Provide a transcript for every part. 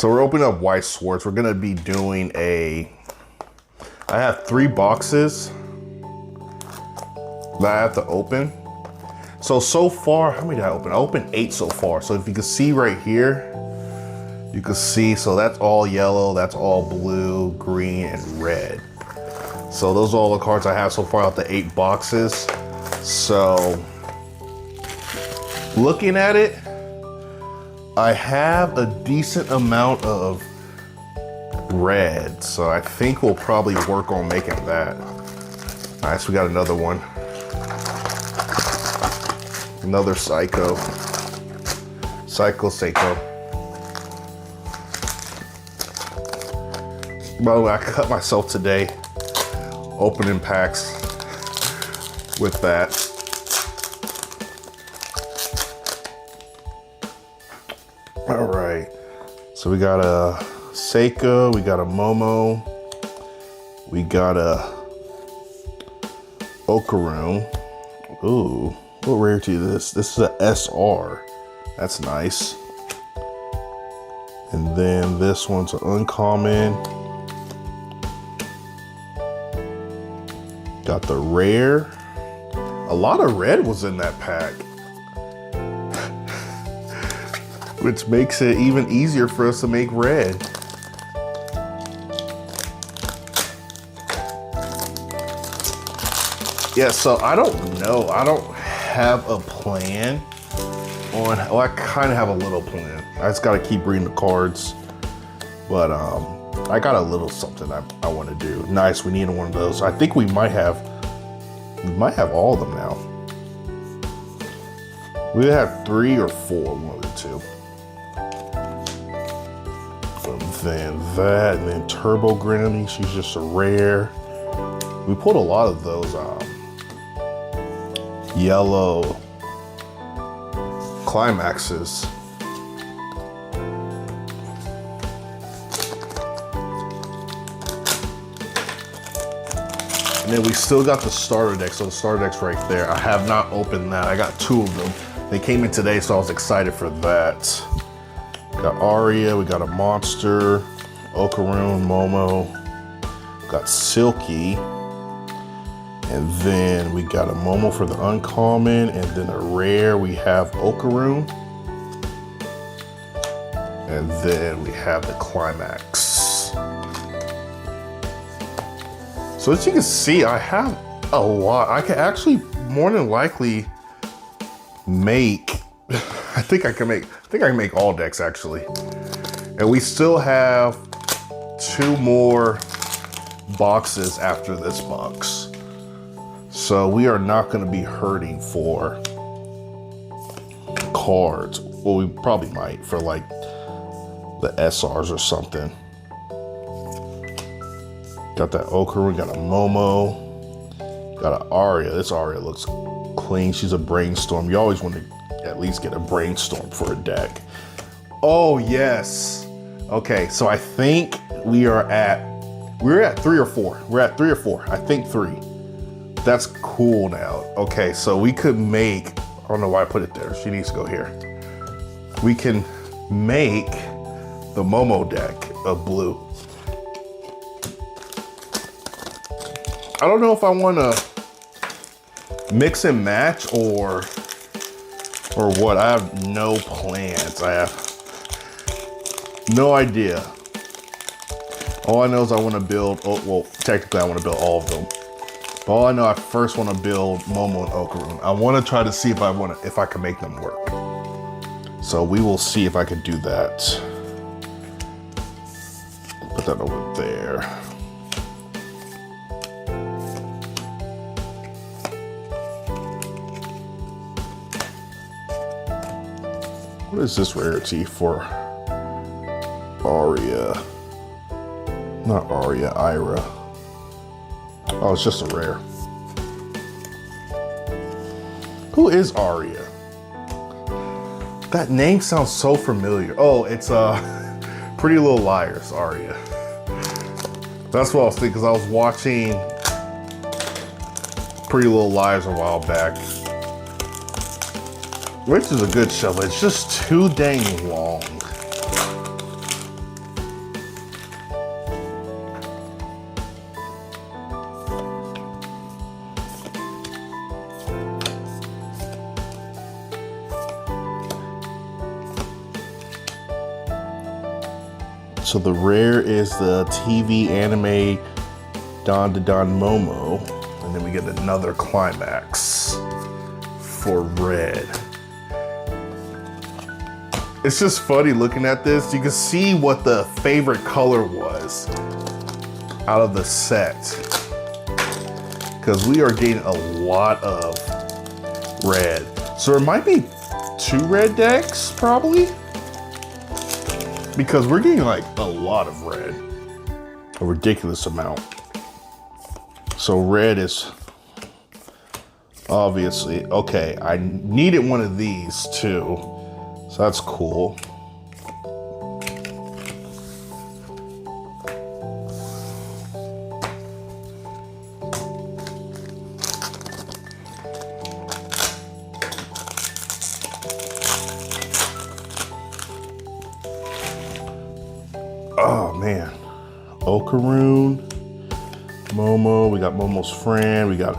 So we're opening up Weiss Schwarz. We're gonna be doing I have 3 boxes that I have to open. So far, how many did I open? I opened 8 so far. So if you can see right here, you can see, so that's all yellow, that's all blue, green, and red. So those are all the cards I have so far out the 8 boxes. So looking at it, I have a decent amount of red. So I think we'll probably work on making that. All right, so we got another one. Another Psycho. Seiko. By the way, I cut myself today opening packs with that. All right, so we got a Seiko, we got a Momo, we got a Okaroon. Ooh, what rarity is this? This is a SR. That's nice. And then this one's an uncommon. Got the rare. A lot of red was in that pack, which makes it even easier for us to make red. Yeah, so I don't know. I don't have a plan on, well, I kind of have a little plan. I just got to keep reading the cards. But I got a little something I want to do. Nice, we need one of those. I think we might have all of them now. We have 3 or 4, one of the 2. And then that, and then Turbo Granny, she's just a rare. We pulled a lot of those yellow climaxes. And then we still got the starter deck. So the starter deck's right there. I have not opened that. I got 2 of them. They came in today, so I was excited for that. Got Aria, we got a Monster, Okaroon, Momo, got Silky, and then we got a Momo for the uncommon, and then a rare, we have Okaroon, and then we have the Climax. So as you can see, I have a lot. I can actually more than likely make, I think I can make all decks actually. And we still have 2 more boxes after this box. So we are not gonna be hurting for cards. Well, we probably might for like the SRs or something. Got that Okaroon, got a Momo, got an Aria. This Aria looks clean. She's a Brainstorm. You always want to at least get a Brainstorm for a deck. Oh yes. Okay, so I think we're at 3 or 4. We're at 3 or 4. I think 3. That's cool now. Okay, so we could make, I don't know why I put it there. She needs to go here. We can make the Momo deck of blue. I don't know if I want to mix and match or what. I have no plans. I have no idea. All I know is I want to build, well, technically I want to build all of them. But all I know, I first want to build Momo and Okaroon. I want to try to see if I can make them work. So we will see if I can do that. Put that over there. What is this rarity for Aria? Not Aria, Ira. Oh, it's just a rare. Who is Aria? That name sounds so familiar. Oh, it's Pretty Little Liars, Aria. That's what I was thinking, because I was watching Pretty Little Liars a while back. Which is a good show, but it's just too dang long. So the rare is the TV anime Dandadan Momo. And then we get another climax for red. It's just funny looking at this. You can see what the favorite color was out of the set. Because we are getting a lot of red. So there might be 2 red decks, probably. Because we're getting like a lot of red. A ridiculous amount. So red is obviously, okay, I needed one of these too. So that's cool. Oh man, Okaroon, Momo, we got Momo's friend, we got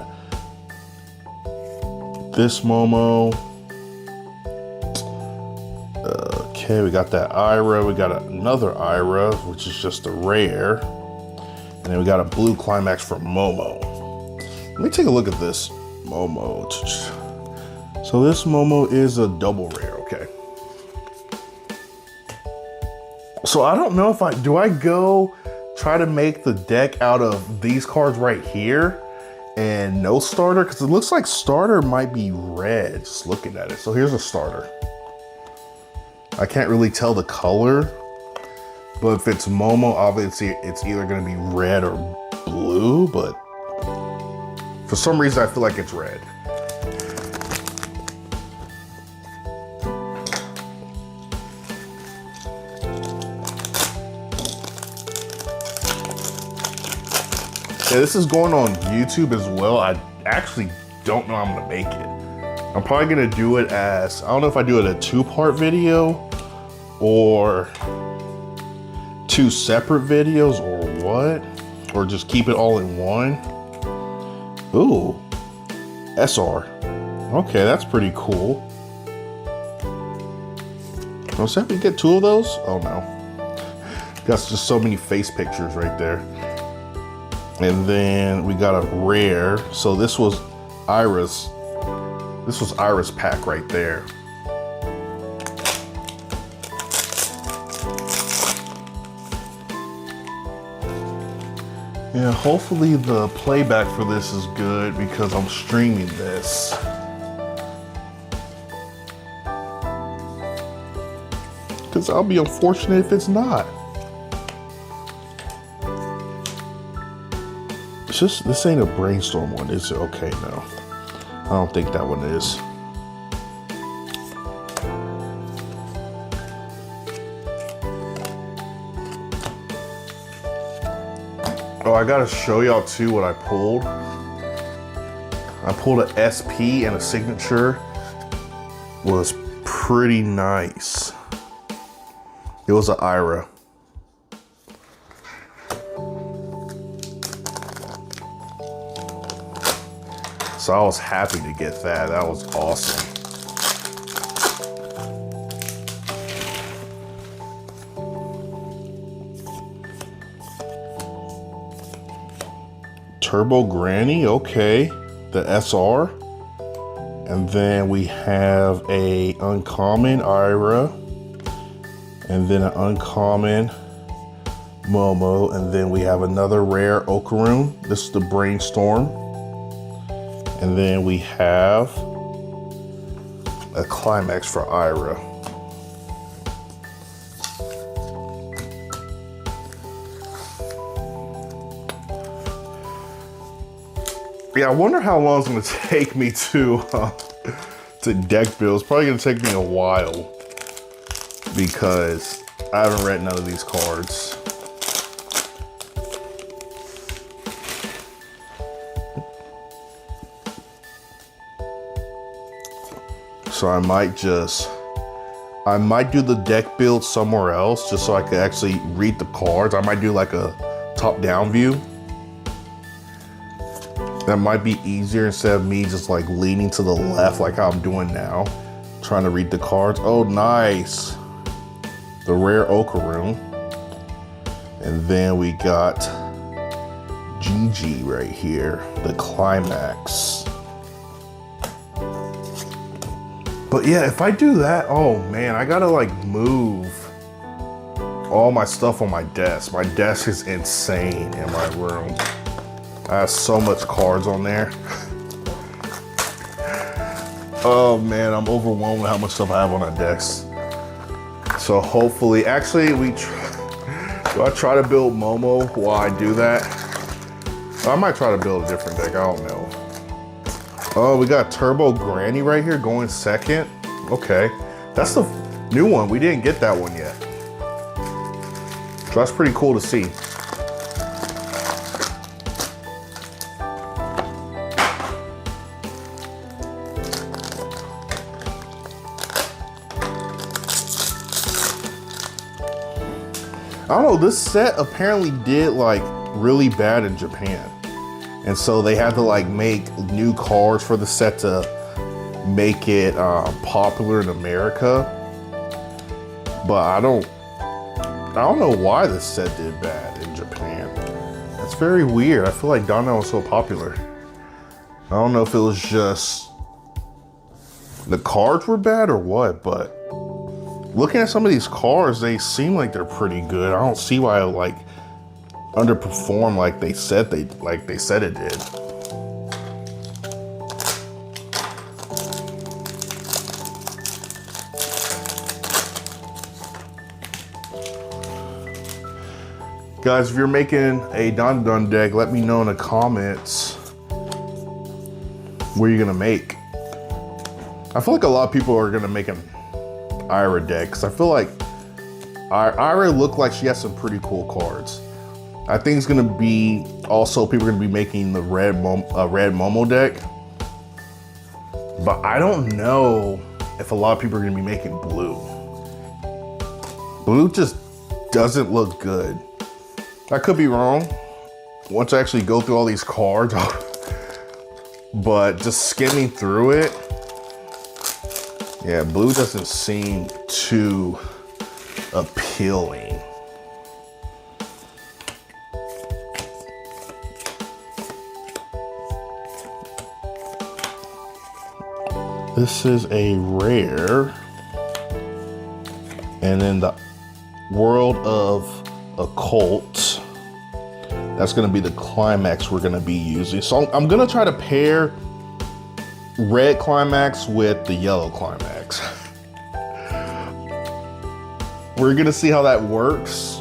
this Momo. Okay, we got that Ira, we got another Ira, which is just a rare. And then we got a blue climax from Momo. Let me take a look at this Momo. So this Momo is a double rare, okay. So I don't know if do I go try to make the deck out of these cards right here and no starter? Because it looks like starter might be red, just looking at it. So here's a starter. I can't really tell the color, but if it's Momo, obviously it's either gonna be red or blue, but for some reason I feel like it's red. Yeah, this is going on YouTube as well. I actually don't know how I'm gonna make it. I'm probably gonna do it as, I don't know if I do it a 2-part video or 2 separate videos or what, or just keep it all in one. Ooh, SR. Okay, that's pretty cool. Was that we get 2 of those? Oh no. That's just so many face pictures right there. And then we got a rare. So this was Ira's. This was Ira's pack right there. Yeah, hopefully the playback for this is good because I'm streaming this. Because I'll be unfortunate if it's not. It's just, this ain't a brainstorm one, is it? Okay, no. I don't think that one is. Oh, I gotta show y'all too what I pulled. I pulled an SP and a signature. Was pretty nice. It was an Ira. So I was happy to get that. That was awesome. Turbo Granny, okay. The SR. And then we have a uncommon Ira. And then an uncommon Momo. And then we have another rare Okaroon. This is the Brainstorm. And then we have a climax for Ira. Yeah, I wonder how long it's gonna take me to deck build. It's probably gonna take me a while because I haven't read none of these cards. So I might do the deck build somewhere else just so I could actually read the cards. I might do like a top-down view. That might be easier instead of me just like leaning to the left like how I'm doing now, trying to read the cards. Oh, nice. The rare Okaroon. And then we got GG right here, the climax. But yeah, if I do that, oh man, I gotta like move all my stuff on my desk. My desk is insane in my room. I have so much cards on there. Oh man, I'm overwhelmed with how much stuff I have on that desk. So hopefully, actually, do I try to build Momo while I do that? I might try to build a different deck, I don't know. Oh, we got Turbo Granny right here going second. Okay, that's the new one. We didn't get that one yet. So that's pretty cool to see. I don't know, this set apparently did like really bad in Japan. And so they had to like make new cards for the set to make it popular in America. But I don't know why this set did bad in Japan. That's very weird. I feel like Dandadan was so popular. I don't know if it was just the cards were bad or what, but looking at some of these cards, they seem like they're pretty good. I don't see why it like underperformed like they said it did. Guys, if you're making a Dandadan deck, let me know in the comments what you're gonna make. I feel like a lot of people are gonna make an Ira deck, because I feel like Ira looked like she has some pretty cool cards. I think it's gonna be also people are gonna be making the red Momo deck, but I don't know if a lot of people are gonna be making blue. Blue just doesn't look good. I could be wrong once I actually go through all these cards, but just skimming through it, yeah, blue doesn't seem too appealing. This is a rare. And then the World of Occult. That's gonna be the climax we're gonna be using. So I'm gonna try to pair red climax with the yellow climax. We're gonna see how that works.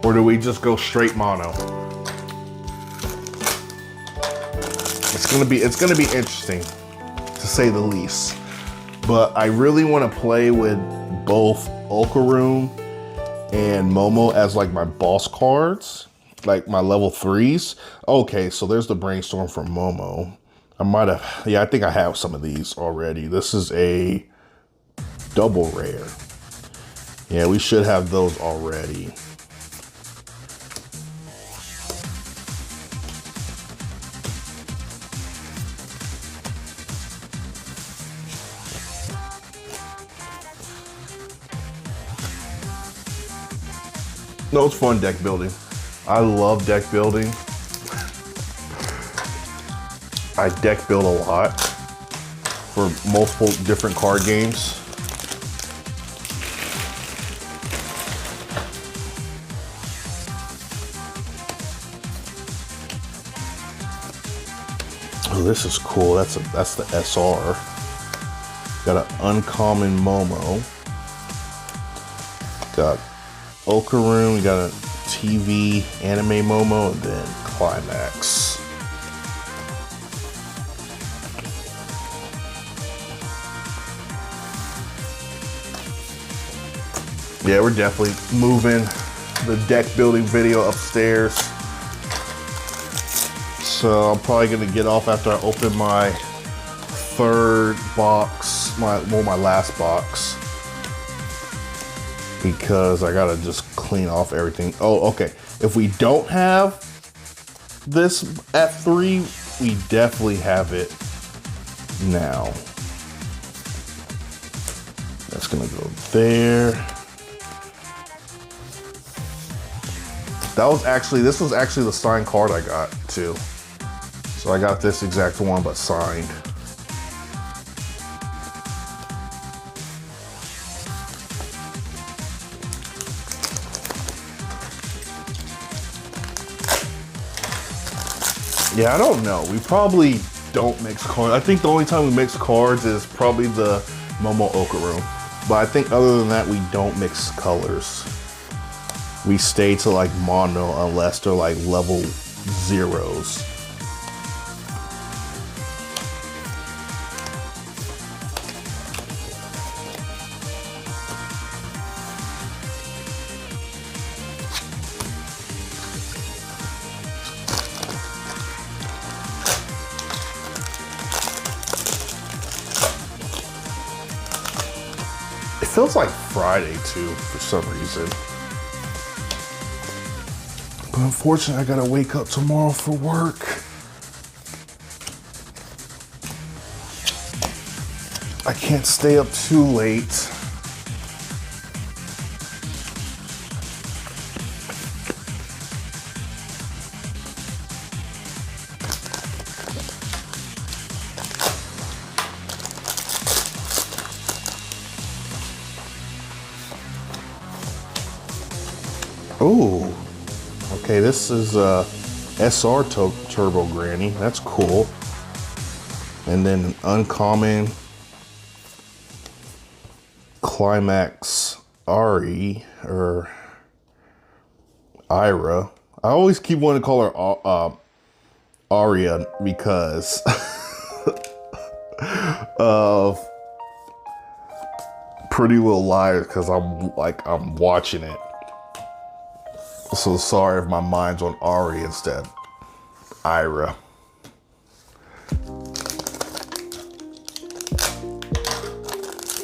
Or do we just go straight mono? It's gonna be interesting, to say the least. But I really wanna play with both Okaroon and Momo as like my boss cards, like my level 3s. Okay, so there's the Brainstorm from Momo. I think I have some of these already. This is a double rare. Yeah, we should have those already. No, it's fun deck building. I love deck building. I deck build a lot for multiple different card games. Oh, this is cool. That's the SR. Got an uncommon Momo. Got Okaroon, we got a TV anime Momo, and then Climax. Yeah, we're definitely moving the deck building video upstairs. So I'm probably gonna get off after I open my third box, my last box, because I gotta just clean off everything. Oh, okay. If we don't have this at 3, we definitely have it now. That's gonna go there. This was actually the signed card I got too. So I got this exact one, but signed. Yeah, I don't know. We probably don't mix cards. I think the only time we mix cards is probably the Momo Okaru. But I think other than that, we don't mix colors. We stay to like mono unless they're like level zeros. It feels like Friday too, for some reason. But unfortunately, I gotta wake up tomorrow for work. I can't stay up too late. Ooh, okay, this is SR Turbo Granny. That's cool. And then an uncommon Climax Ari or Ira. I always keep wanting to call her Aria because of Pretty Little Liars, because I'm watching it. So sorry if my mind's on Ari instead. Ira.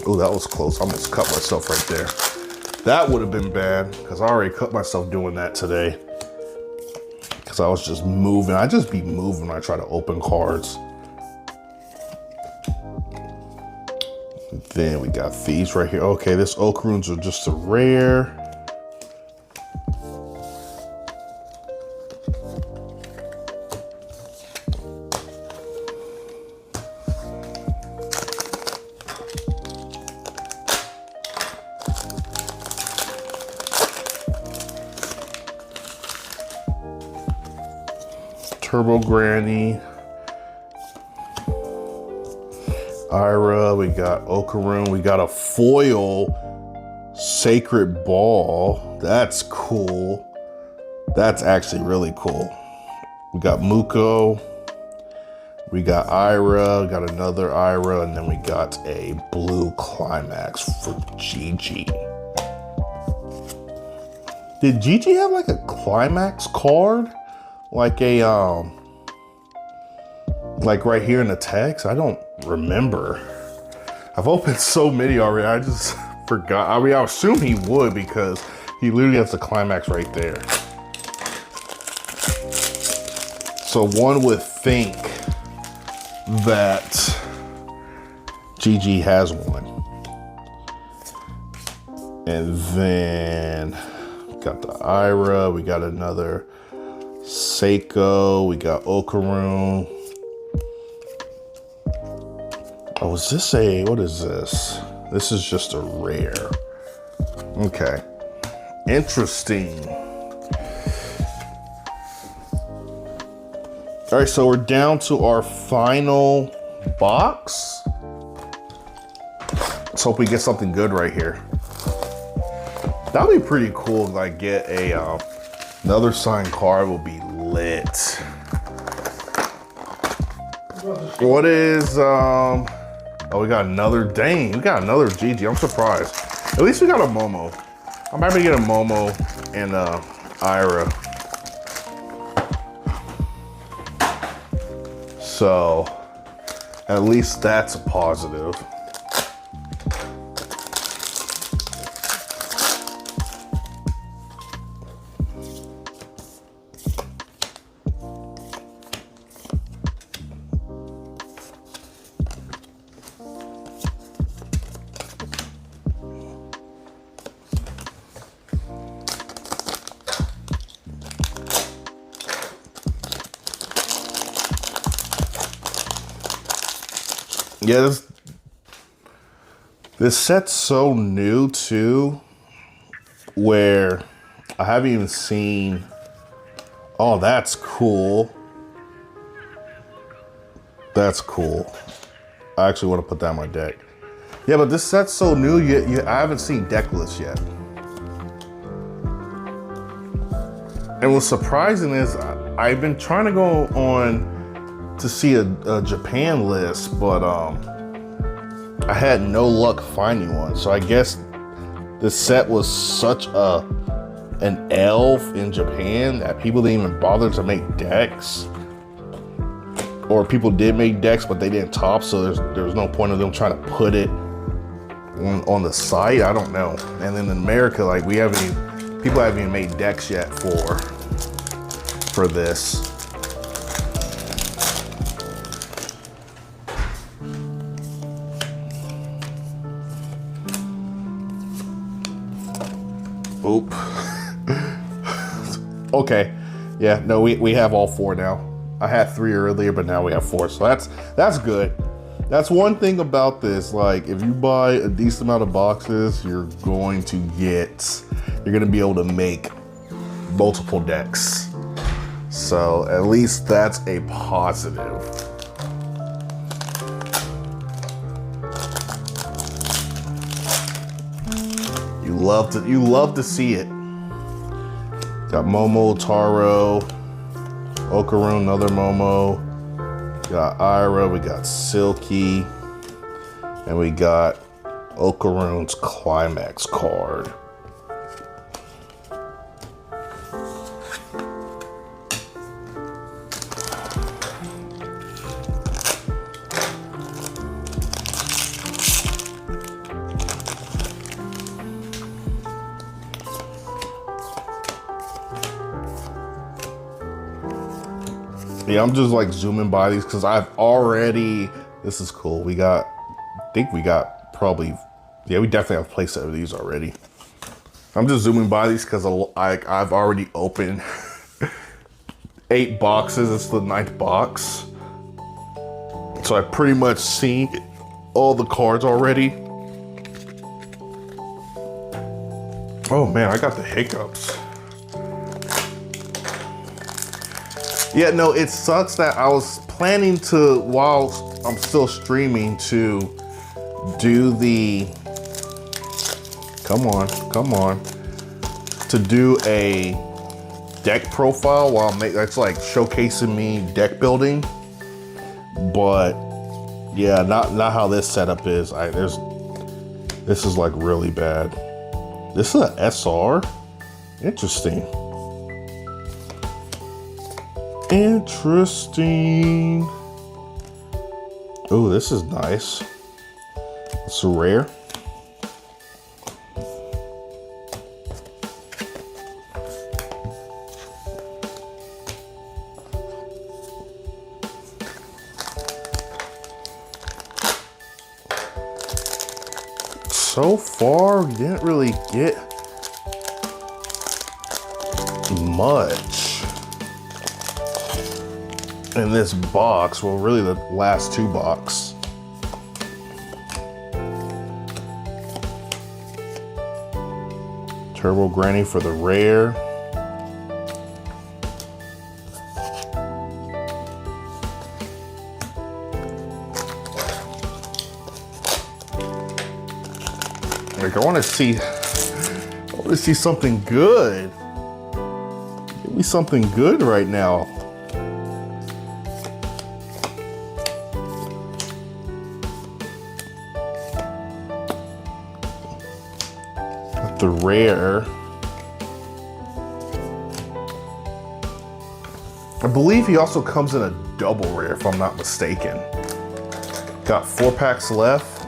Oh, that was close. I almost cut myself right there. That would have been bad because I already cut myself doing that today. Because I was just moving. I just be moving when I try to open cards. Then we got these right here. Okay, this Okaruns are just a rare. Turbo Granny, Ira, we got Okaru, we got a foil Sacred Ball. That's cool. That's actually really cool. We got Muko, we got Ira, got another Ira, and then we got a blue Climax for Gigi. Did Gigi have like a Climax card? Like a, like right here in the text? I don't remember. I've opened so many already, I just forgot. I mean, I assume he would because he literally has the Climax right there. So one would think that Gigi has one. And then got the Ira, we got another Seiko, we got Okaru. Oh, is this what is this? This is just a rare. Okay, interesting. All right, so we're down to our final box. Let's hope we get something good right here. That'd be pretty cool if I get a, another signed card will be lit. What is, oh, we got another, dang, we got another Gigi. I'm surprised. At least we got a Momo. I'm happy to get a Momo and Ira. So, at least that's a positive. Yeah, this set's so new too, where I haven't even seen. Oh, that's cool. That's cool. I actually want to put that on my deck. Yeah, but this set's so new, I haven't seen deck lists yet. And what's surprising is I've been trying to go on to see a Japan list, but I had no luck finding one. So I guess this set was such an elf in Japan that people didn't even bother to make decks. Or people did make decks, but they didn't top, so there's no point of them trying to put it on the site. I don't know. And then in America, like people haven't even made decks yet for this. Oop. Okay. Yeah, no, we have all 4 now. I had 3 earlier, but now we have 4. So that's good. That's one thing about this. Like, if you buy a decent amount of boxes, you're going to be able to make multiple decks. So at least that's a positive. You love to see it. Got Momo, Taro, Okaroon, another Momo. We got Ira, we got Silky, and we got Okaroon's Climax card. Yeah, I'm just like zooming by these because this is cool. We definitely have a playset of these already. I'm just zooming by these because I've already opened 8 boxes. It's the 9th box. So I've pretty much seen all the cards already. Oh man, I got the hiccups. Yeah, no, it sucks that I was planning to, while I'm still streaming, to do to do a deck profile while that's like showcasing me deck building. But yeah, not how this setup is. This is like really bad. This is an SR? Interesting. Interesting. Oh, this is nice. It's rare. So far, we didn't really get much in this box. Well, really the last 2 boxes. Turbo Granny for the rare. Like, I want to see something good. Give me something good right now. The rare. I believe he also comes in a double rare, if I'm not mistaken. Got 4 packs left.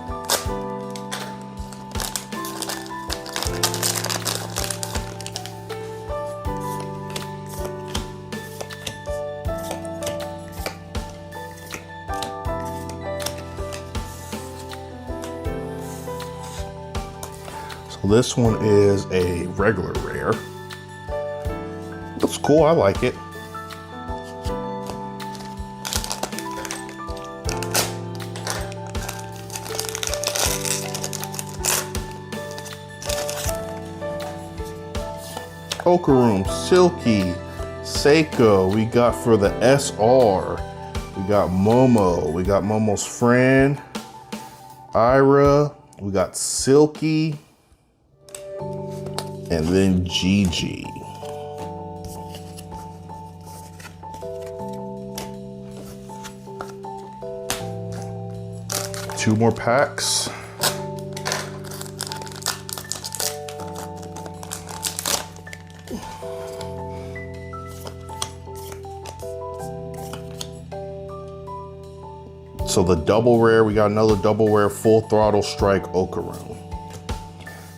This one is a regular rare. Looks cool, I like it. Okaroom, Silky, Seiko. We got for the SR. We got Momo. We got Momo's friend, Ira. We got Silky. And then Gigi. Two more packs. So the double rare, we got another double rare Full Throttle Strike Okaroom.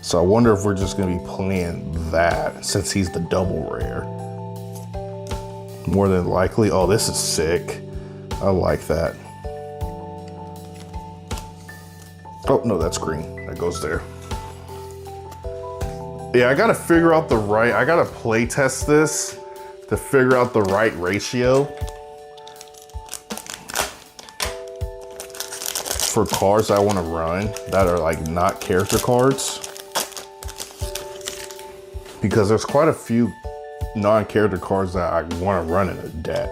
So I wonder if we're just gonna be playing that since he's the double rare. More than likely. Oh, this is sick. I like that. Oh, no, that's green. That goes there. Yeah, I gotta figure out I gotta play test this to figure out the right ratio for cards I wanna run that are like not character cards. Because there's quite a few non-character cards that I wanna run in a deck.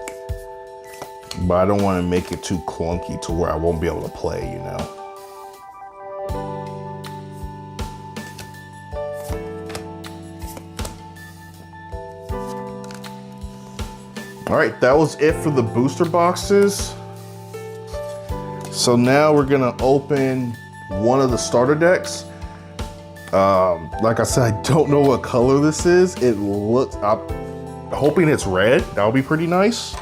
But I don't wanna make it too clunky to where I won't be able to play, you know? All right, that was it for the booster boxes. So now we're gonna open one of the starter decks. Like I said, I don't know what color this is. It looks, I'm hoping it's red. That would be pretty nice.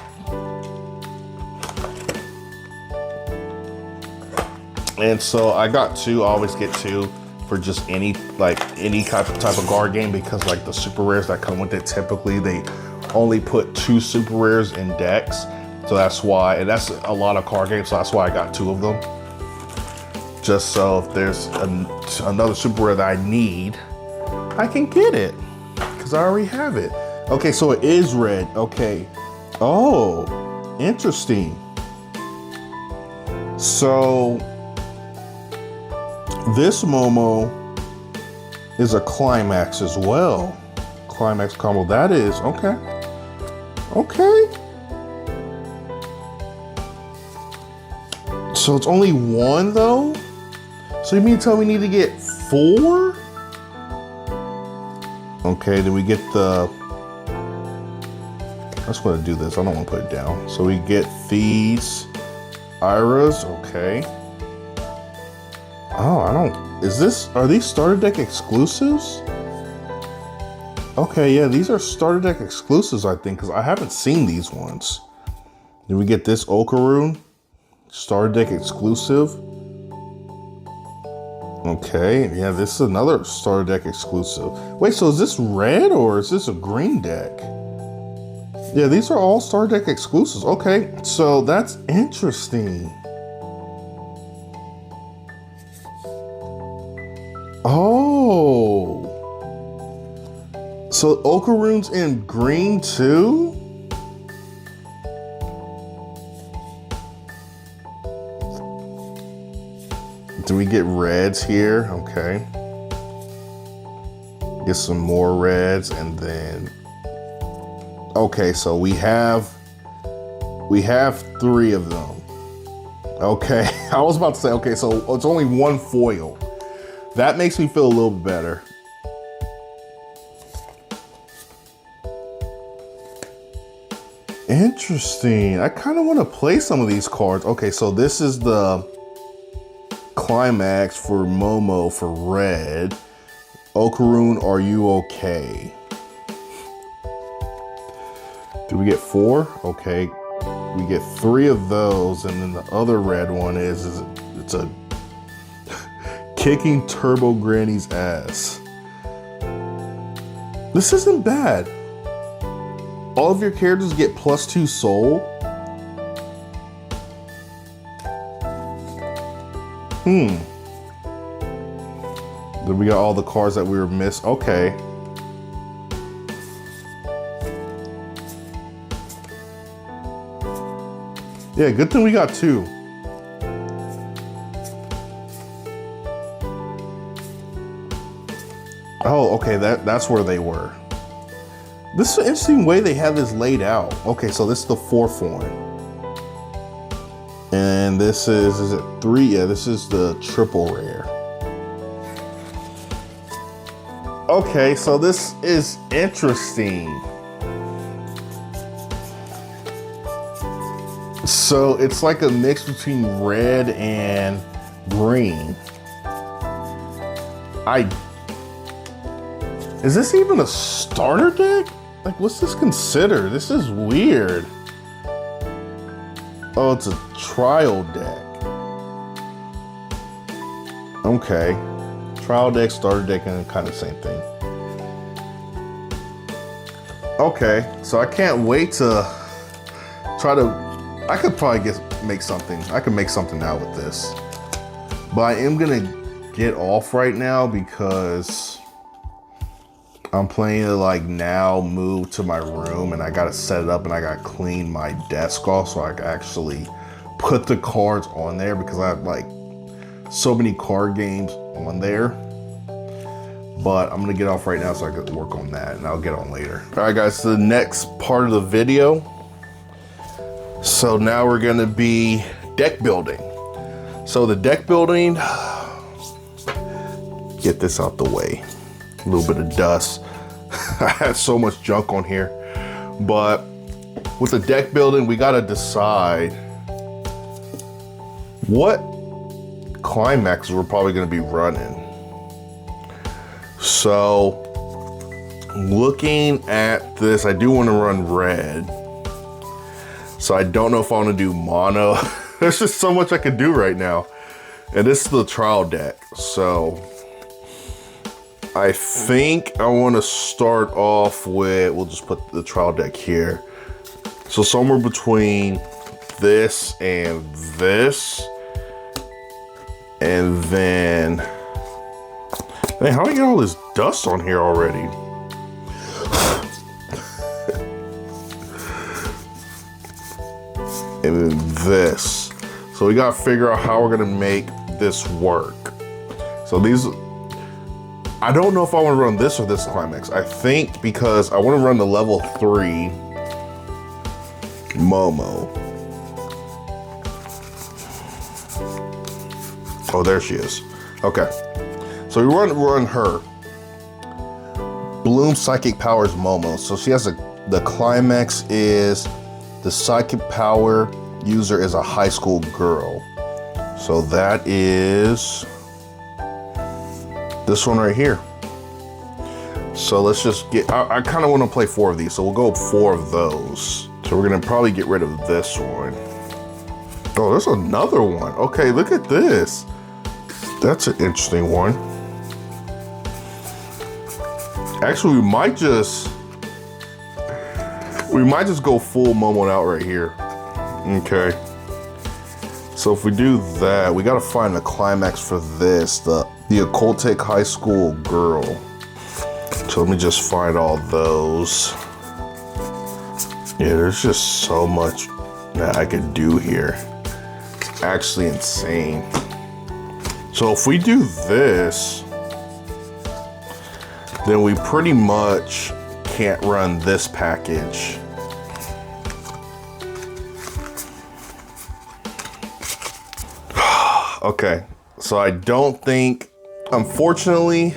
And so I got two, I always get two for just any type of guard game, because like the super rares that come with it, typically they only put two super rares in decks. So that's why, and that's a lot of card games, so that's why I got two of them. Just so if there's another super rare that I need, I can get it, because I already have it. Okay, so it is red, okay. Oh, interesting. So, this Momo is a climax as well. Climax combo, that is, okay. Okay. So it's only one though? So you mean to tell me we need to get 4? Okay, then we get the, I just want to do this, I don't want to put it down. So we get these Iras, okay. Oh, are these starter deck exclusives? Okay, yeah, these are starter deck exclusives, I think, because I haven't seen these ones. Then we get this Okaroom, starter deck exclusive. Okay, yeah, this is another starter deck exclusive. Wait, so is this red or is this a green deck? Yeah, these are all starter deck exclusives. Okay, so that's interesting. Oh. So Okaroom's in green too? Do we get reds here? Okay. Get some more reds and then, okay, so we have 3 of them. Okay, I was about to say, okay, so it's only one foil. That makes me feel a little bit better. Interesting. I kind of want to play some of these cards. Okay, so this is the climax for Momo for red. Okaroom, are you okay? Do we get 4? Okay. We get 3 of those, and then the other red one is it's a kicking Turbo Granny's ass. This isn't bad. All of your characters get +2 soul. Then we got all the cards that we were missed. Okay. Yeah, good thing we got 2. Oh, okay, that's where they were. This is an interesting way they have this laid out. Okay, so this is the 4th one. And this is it 3? Yeah, this is the triple rare. Okay, so this is interesting. So it's like a mix between red and green. Is this even a starter deck? Like, what's this considered? This is weird. Oh, it's a trial deck. Okay. Trial deck, starter deck, and kind of same thing. Okay, so I can't wait to try to, I could probably make something. I could make something out with this. But I am gonna get off right now because I'm planning to like now move to my room and I gotta set it up and I gotta clean my desk off so I can actually put the cards on there because I have like so many card games on there. But I'm gonna get off right now so I can work on that and I'll get on later. All right guys, so the next part of the video. So now we're gonna be deck building. So the deck building, get this out the way. A little bit of dust. I had so much junk on here. But with the deck building, we gotta decide what climaxes we're probably gonna be running. So looking at this, I do wanna run red. So I don't know if I wanna do mono. There's just so much I could do right now. And this is the trial deck. So I think I want to start off with, we'll just put the trial deck here. So somewhere between this and this. And then, man, how do I get all this dust on here already? And then this. So we gotta figure out how we're gonna make this work. So these, I don't know if I want to run this or this climax. I think because I want to run the level 3 Momo. Oh, there she is. Okay. So we want to run her. Bloom Psychic Powers Momo. So she has the climax is the psychic power user is a high school girl. So that is this one right here. So let's just get, I kind of want to play 4 of these. So we'll go 4 of those. So we're going to probably get rid of this one. Oh, there's another one. Okay, look at this. That's an interesting one. Actually, we might just go full Momo out right here. Okay. So if we do that, we gotta find the climax for this, the occultic high school girl. So let me just find all those. Yeah, there's just so much that I could do here. It's actually insane. So if we do this, then we pretty much can't run this package. Okay, so I don't think, unfortunately,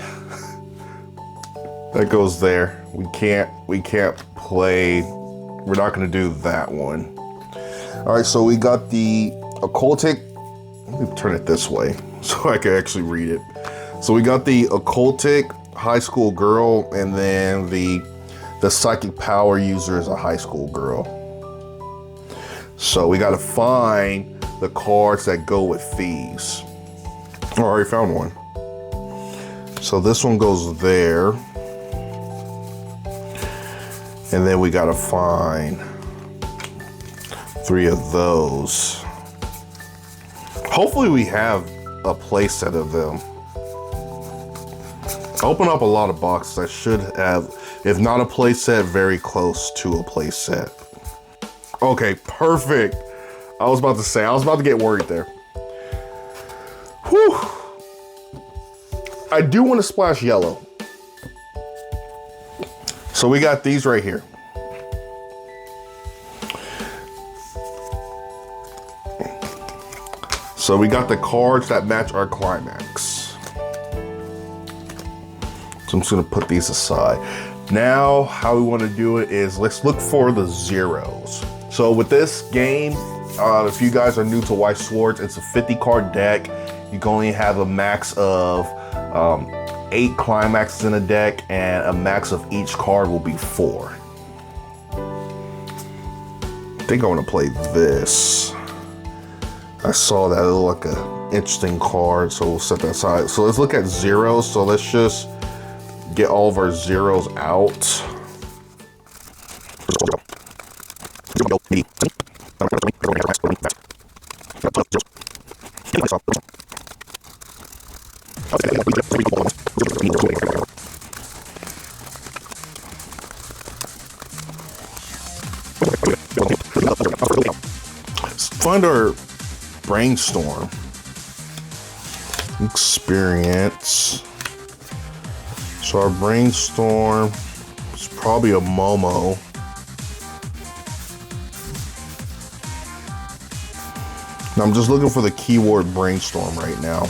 that goes there. We can't play, we're not gonna do that one. All right, so we got the occultic, let me turn it this way so I can actually read it. So we got the occultic high school girl, and then the psychic power user is a high school girl. So we gotta find the cards that go with these. Oh, I already found one. So this one goes there. And then we gotta find 3 of those. Hopefully we have a play set of them. I open up a lot of boxes. I should have, if not a play set, very close to a play set. Okay, perfect. I was about to get worried there. Whew. I do want to splash yellow. So we got these right here. So we got the cards that match our climax. So I'm just gonna put these aside. Now, how we wanna do it is, let's look for the zeros. So with this game, if you guys are new to Weiss Schwarz, it's a 50 card deck. You can only have a max of 8 climaxes in a deck, and a max of each card will be 4. I think I wanna play this. I saw that, it looked like an interesting card, so we'll set that aside. So let's look at zeros. So let's just get all of our zeros out. Let's find our brainstorm experience. So our brainstorm is probably a Momo. Now I'm just looking for the keyword brainstorm right now.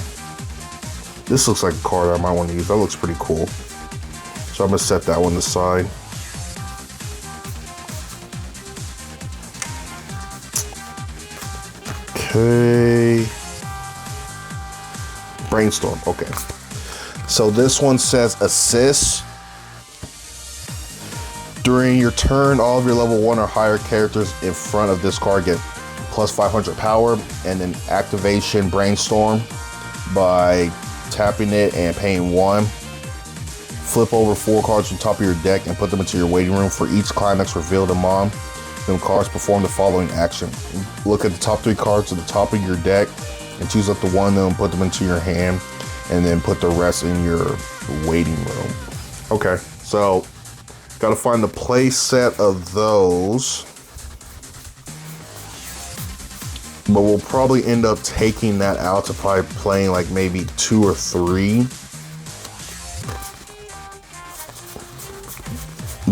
This looks like a card I might want to use. That looks pretty cool. So I'm gonna set that one aside. Okay. Brainstorm, okay. So this one says assist. During your turn, all of your level 1 or higher characters in front of this card get plus 500 power, and then activation brainstorm by tapping it and paying 1. Flip over 4 cards from the top of your deck and put them into your waiting room. For each climax revealed among them cards, perform the following action. Look at the top 3 cards at the top of your deck and choose up to one of them, put them into your hand, and then put the rest in your waiting room. Okay, so gotta find the play set of those. But we'll probably end up taking that out to probably playing like maybe 2 or 3.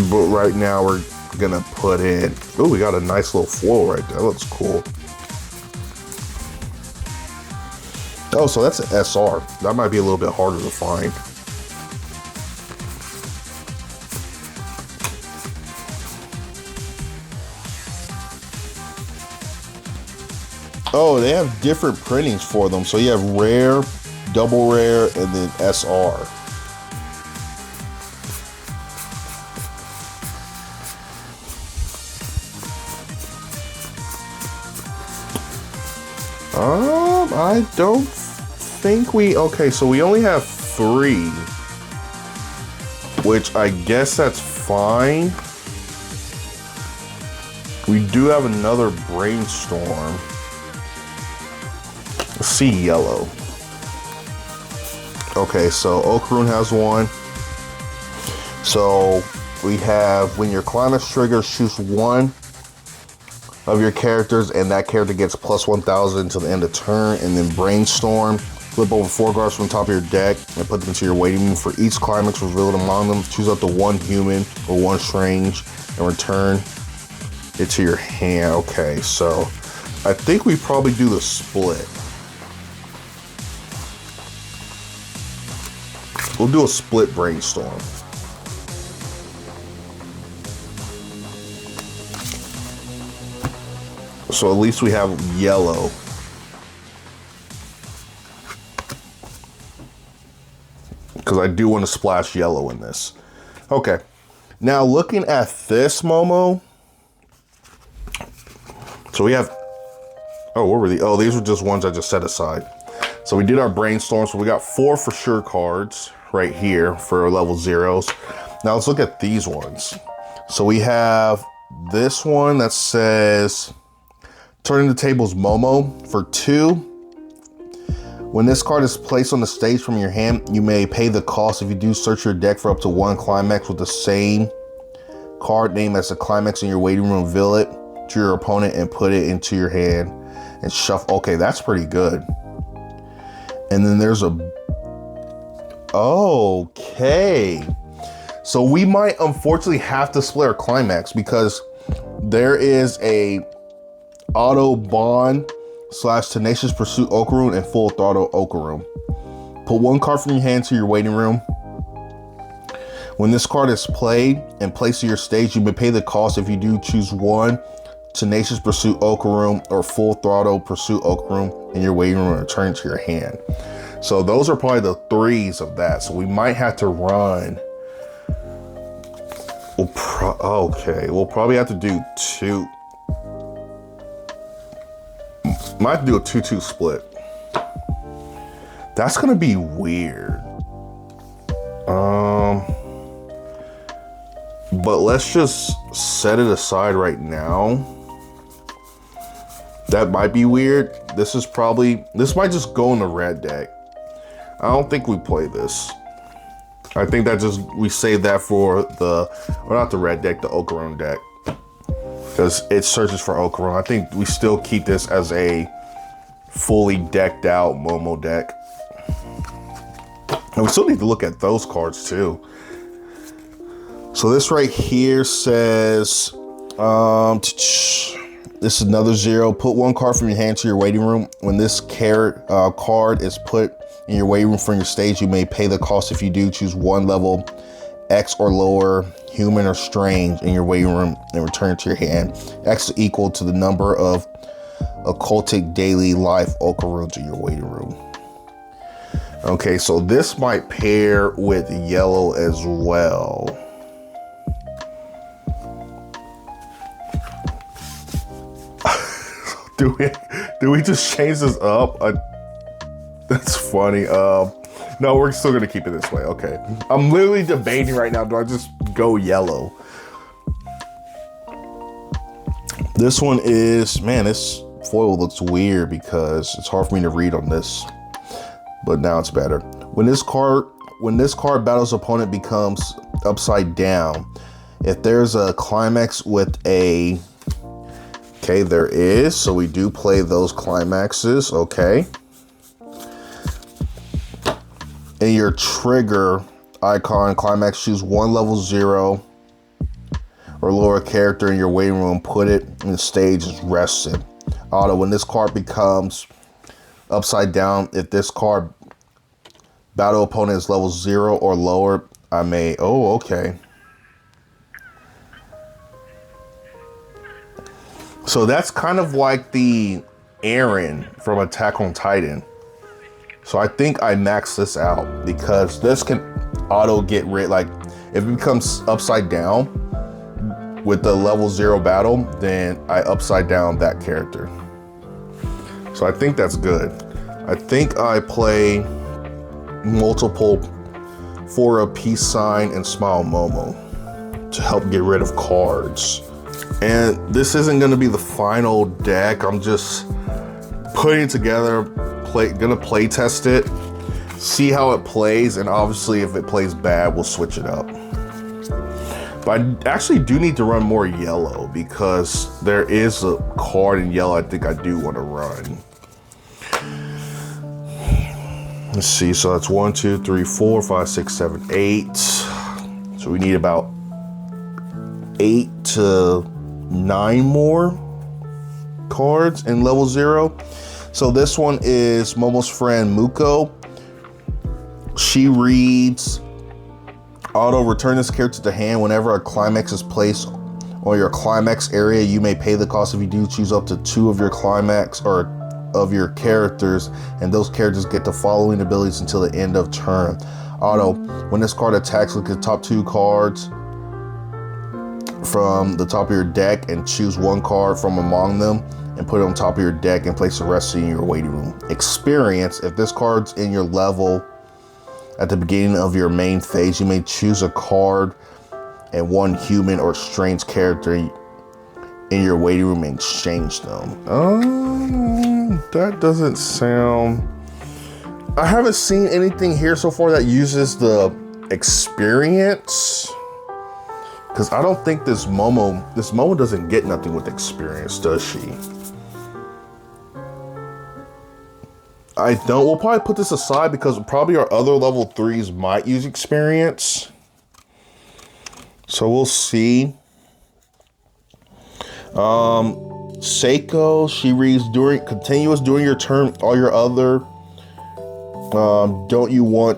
But right now we're gonna put in, oh, we got a nice little foil right there. That looks cool. Oh, so that's an SR. That might be a little bit harder to find. Oh, they have different printings for them. So you have rare, double rare, and then SR. I don't think we, okay, so we only have 3, which I guess that's fine. We do have another brainstorm. Let's see yellow. Okay, so Okaroon has 1. So we have, when your climax triggers, choose 1 of your characters, and that character gets plus 1,000 to the end of turn. And then brainstorm, flip over 4 cards from the top of your deck and put them into your waiting room. For each climax revealed among them, choose up to 1 human or 1 strange and return it to your hand. Okay, so I think we probably do the split. We'll do a split brainstorm. So at least we have yellow. Because I do want to splash yellow in this. Okay. Now looking at this Momo. So we have, oh, what were these? Oh, these were just ones I just set aside. So we did our brainstorm. So we got 4 for sure cards right here for level 0s. Now let's look at these ones. So we have this one that says, turning the tables Momo for 2. When this card is placed on the stage from your hand, you may pay the cost. If you do, search your deck for up to 1 climax with the same card name as the climax in your waiting room, reveal it to your opponent and put it into your hand and shuffle. Okay, that's pretty good. And then there's a, okay. So we might unfortunately have to split our climax because there is a auto bond / tenacious pursuit Okaroon and full throttle Okaroon. Put one card from your hand to your waiting room. When this card is played and placed to your stage, you may pay the cost. If you do, choose one tenacious pursuit Okaroon or full throttle pursuit Okaroon in your waiting room and return it to your hand. So those are probably the 3s of that. So we might have to run. We'll probably have to do 2. Might have to do a 2-2 split. That's gonna be weird. But let's just set it aside right now. That might be weird. This might just go in the red deck. I don't think we play this. I think we save that for not the red deck, the Okaroon deck. Because it searches for Okaroon. I think we still keep this as a fully decked out Momo deck. And we still need to look at those cards too. So this right here says, this is another 0. Put one card from your hand to your waiting room. When this card is put in your waiting room from your stage, you may pay the cost. If you do, choose one level X or lower, human or strange, in your waiting room and return it to your hand. X is equal to the number of occultic daily life Okaroons in your waiting room. Okay, so this might pair with yellow as well. Do we just change this up? That's funny. No, we're still gonna keep it this way. Okay. I'm literally debating right now. Do I just go yellow? This one is, man, this foil looks weird because it's hard for me to read on this, but now it's better. When this card battles opponent, becomes upside down. If there's a climax with a, okay, there is, so we do play those climaxes, okay. In your trigger icon climax, choose one level 0 or lower character in your waiting room, put it in the stage as rested. Auto, when this card becomes upside down, if this card battle opponent is level 0 or lower, I may, oh, okay. So that's kind of like the Aaron from Attack on Titan. So I think I max this out because this can auto get rid, like if it becomes upside down with the level 0 battle, then I upside down that character. So I think that's good. I think I play multiple for a peace sign and smile Momo to help get rid of cards. And this isn't gonna be the final deck. I'm just putting it together, gonna play test it, see how it plays, and obviously if it plays bad, we'll switch it up. But I actually do need to run more yellow because there is a card in yellow I think I do want to run. Let's see, so that's 1, 2, 3, 4, 5, 6, 7, 8. So we need about 8 to 9 more cards in level 0. So this one is Momo's friend Muko. She reads, auto, return this character to hand. Whenever a climax is placed on your climax area, you may pay the cost. If you do, choose up to 2 of your climax or of your characters, and those characters get the following abilities until the end of turn. Auto, when this card attacks, look at the top 2 cards from the top of your deck and choose one card from among them and put it on top of your deck and place the rest in your waiting room. Experience, if this card's in your level at the beginning of your main phase, you may choose a card and one human or strange character in your waiting room and exchange them. That doesn't sound... I haven't seen anything here so far that uses the experience. Because I don't think this Momo doesn't get nothing with experience, does she? I don't. We'll probably put this aside because probably our other level 3s might use experience. So we'll see. Seiko, she reads continuous during your turn. All your other, don't you want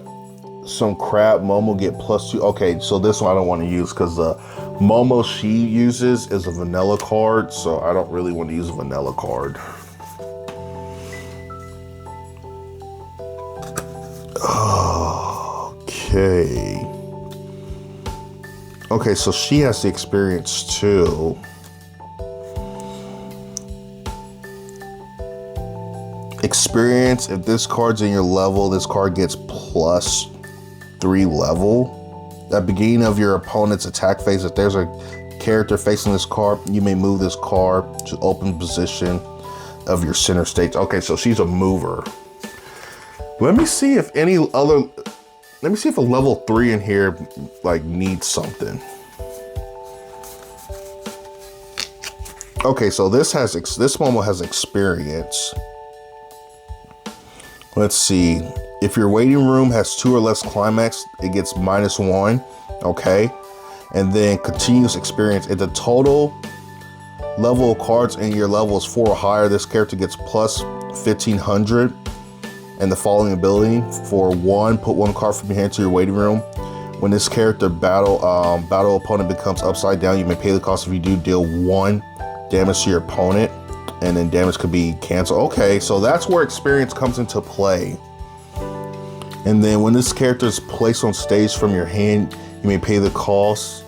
some crap? Momo get +2. Okay, so this one I don't want to use because the Momo she uses is a vanilla card, so I don't really want to use a vanilla card. Okay. Okay, so she has the experience too. Experience, if this card's in your level, this card gets +3 level. At the beginning of your opponent's attack phase, if there's a character facing this card, you may move this card to open position of your center stage. Okay, so she's a mover. Let me see if a level 3 in here like needs something. Okay, so this Momo has experience. Let's see. If your waiting room has 2 or less climax, it gets -1. Okay. And then continuous experience. If the total level of cards in your level is 4 or higher, this character gets +1500. And the following ability: for 1, put 1 card from your hand to your waiting room. When this character battle opponent becomes upside down, you may pay the cost. If you do, deal 1 damage to your opponent, and then damage could be canceled. Okay, so that's where experience comes into play. And then when this character is placed on stage from your hand, you may pay the cost,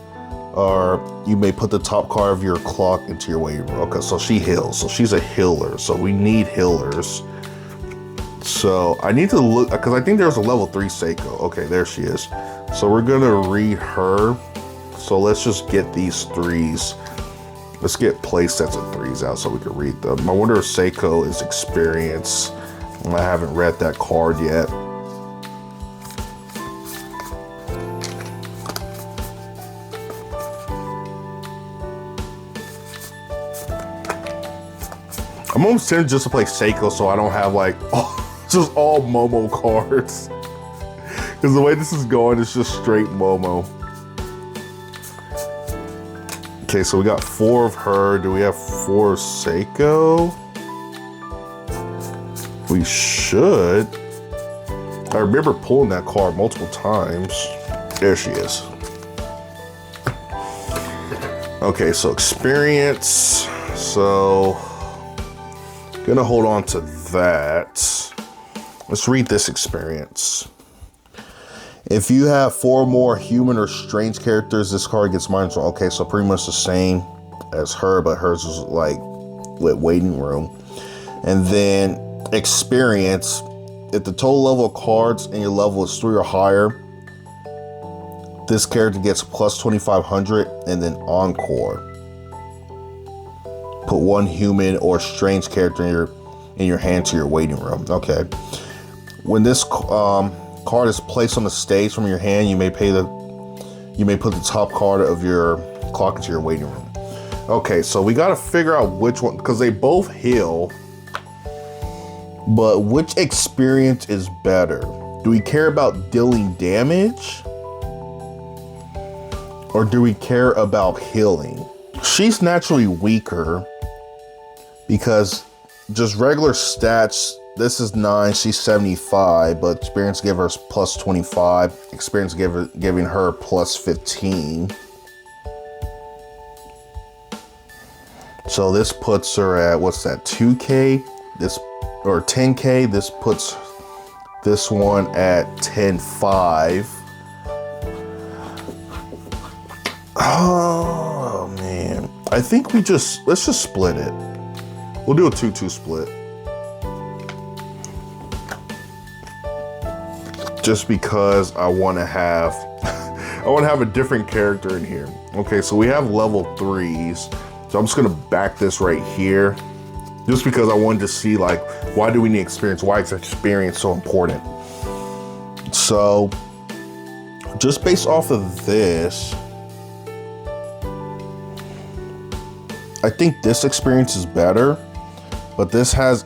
or you may put the top card of your clock into your waiting room. Okay, so she heals. So she's a healer. So we need healers. So I need to look, because I think there's a level 3 Seiko. Okay, there she is. So we're gonna read her. So let's just get these 3s. Let's get play sets of 3s out so we can read them. I wonder if Seiko is experience. I haven't read that card yet. I'm almost tempted just to play Seiko so I don't have like just all Momo cards. Because the way this is going, it's just straight Momo. Okay, so we got 4 of her. Do we have 4 of Seiko? We should. I remember pulling that card multiple times. There she is. Okay, so experience. So, gonna hold on to that. Let's read this experience. If you have 4 more human or strange characters, this card gets -1. Okay, so pretty much the same as her, but hers is like with waiting room. And then experience, if the total level of cards in your level is 3 or higher, this character gets +2500. And then encore, put 1 human or strange character in your hand to your waiting room. Okay, when this card is placed on the stage from your hand, you may put the top card of your clock into your waiting room. Okay, so we got to figure out which one, because they both heal, but which experience is better? Do we care about dealing damage, or do we care about healing? She's naturally weaker because just regular stats. This is 9, she's 75, but experience give her +25. Experience giving her +15. So this puts her at, what's that, 2K? Or 10K. This puts this one at 10.5. Oh man. I think let's just split it. We'll do a 2-2 split. Just because I want to have a different character in here. Okay, so we have level 3s. So I'm just gonna back this right here, just because I wanted to see like, why do we need experience? Why is experience so important? So just based off of this, I think this experience is better, but this has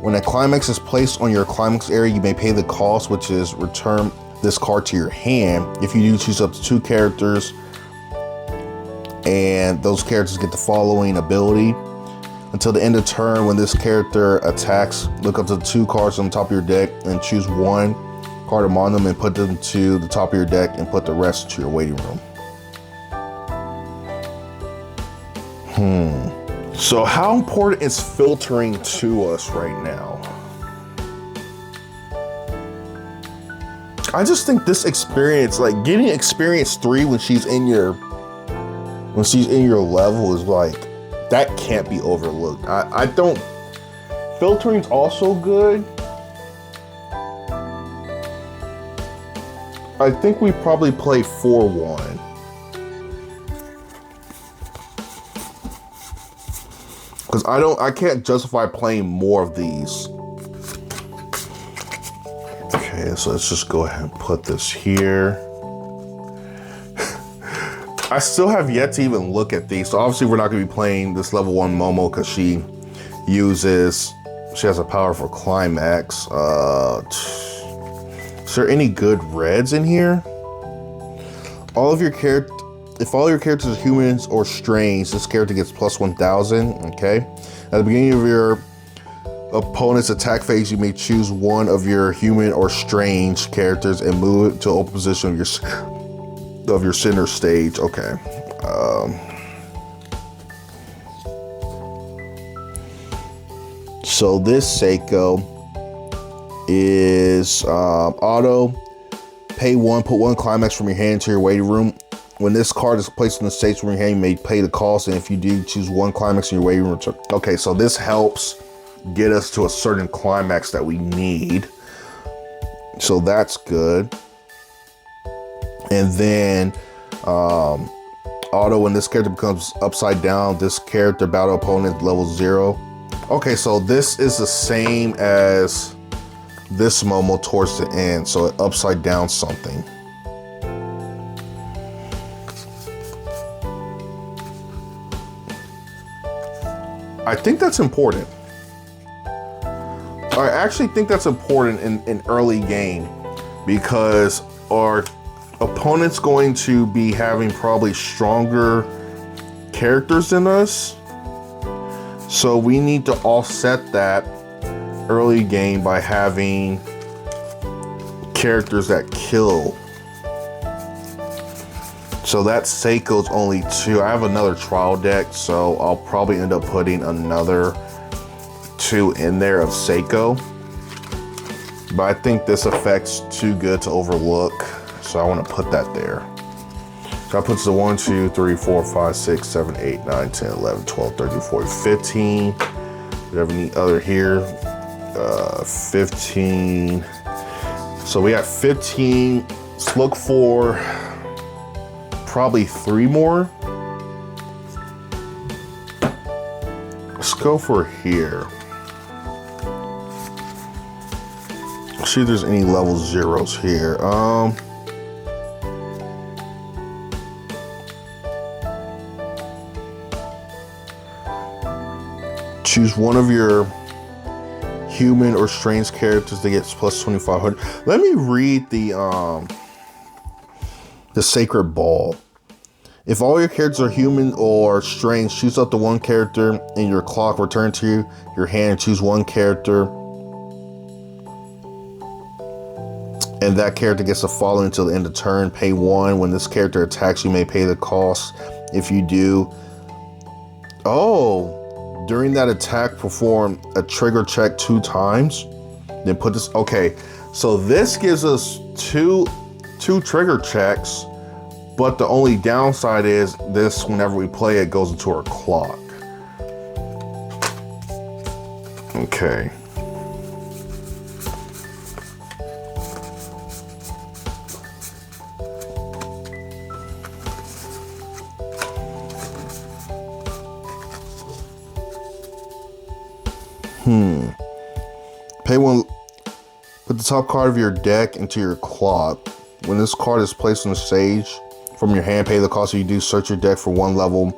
when a climax is placed on your climax area, you may pay the cost, which is return this card to your hand. If you do choose up to 2 characters and those characters get the following ability. Until the end of turn, when this character attacks, look up to the 2 cards on the top of your deck and choose 1 card among them and put them to the top of your deck and put the rest to your waiting room. So how important is filtering to us right now? I just think this experience, like getting experience 3 when she's in your level is like, that can't be overlooked. I don't, filtering's also good. I think we probably play 4-1. Because I can't justify playing more of these. Okay, so let's just go ahead and put this here. I still have yet to even look at these. So obviously we're not gonna be playing this level 1 Momo because she has a powerful climax. Is there any good reds in here? If all your characters are humans or strange, this character gets plus 1,000, okay? At the beginning of your opponent's attack phase, you may choose one of your human or strange characters and move it to open position of your center stage. Okay. So this Seiko is auto. Pay 1, put 1 climax from your hand into your waiting room. When this card is placed in the stage from your hand, you may pay the cost, and if you do, choose 1 climax in your waiting room. Okay, so this helps get us to a certain climax that we need. So that's good. And then auto, when this character becomes upside down, this character battle opponent level 0. Okay, so this is the same as this Momo towards the end, so it upside down something. I think that's important. I actually think that's important in early game because our opponent's going to be having probably stronger characters than us. So we need to offset that early game by having characters that kill. So that Seiko's only 2. I have another trial deck, so I'll probably end up putting another 2 in there of Seiko. But I think this effect's too good to overlook, so I want to put that there. So that puts the 1, 2, 3, 4, 5, 6, 7, 8, 9, 10, 11, 12, 13, 14, 15. Do we have any other here? 15. So we have 15. Let's look for probably 3 more. Let's go for here. See if there's any level 0s here. Choose one of your human or strange characters that gets plus 2,500. Let me read the Sacred Ball. If all your characters are human or strange, choose up to 1 character in your clock, return to your hand, and choose 1 character. And that character gets to follow until the end of turn. Pay 1. When this character attacks, you may pay the cost. If you do, during that attack, perform a trigger check 2 times. Then put this, okay. So this gives us two trigger checks, but the only downside is this, whenever we play it, goes into our clock. Okay. Pay 1, put the top card of your deck into your clock. When this card is placed on the stage from your hand, pay the cost. If you do, search your deck for 1 level